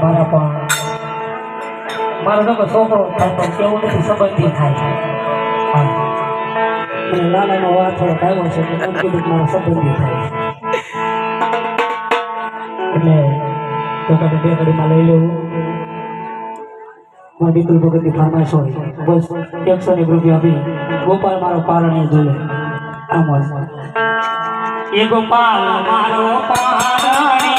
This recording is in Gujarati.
મારા પણ મારો તો છોકરો થાય પણ કેવું નથી સંબંધી થાય. મને લાલાનો વાત થોડો આવ્યો છે કે એમ કીધું મારો સંબંધી થાય એટલે તો તમે 2 ઘડીમાં લઈ લેવું. વિપુલ ભગતની ફરમાઈશ હોય બસ 100 રૂપિયા આપી ગોપાલ મારો પારણે જોડે આમ હોય એ ગોપાલ મારો પારણે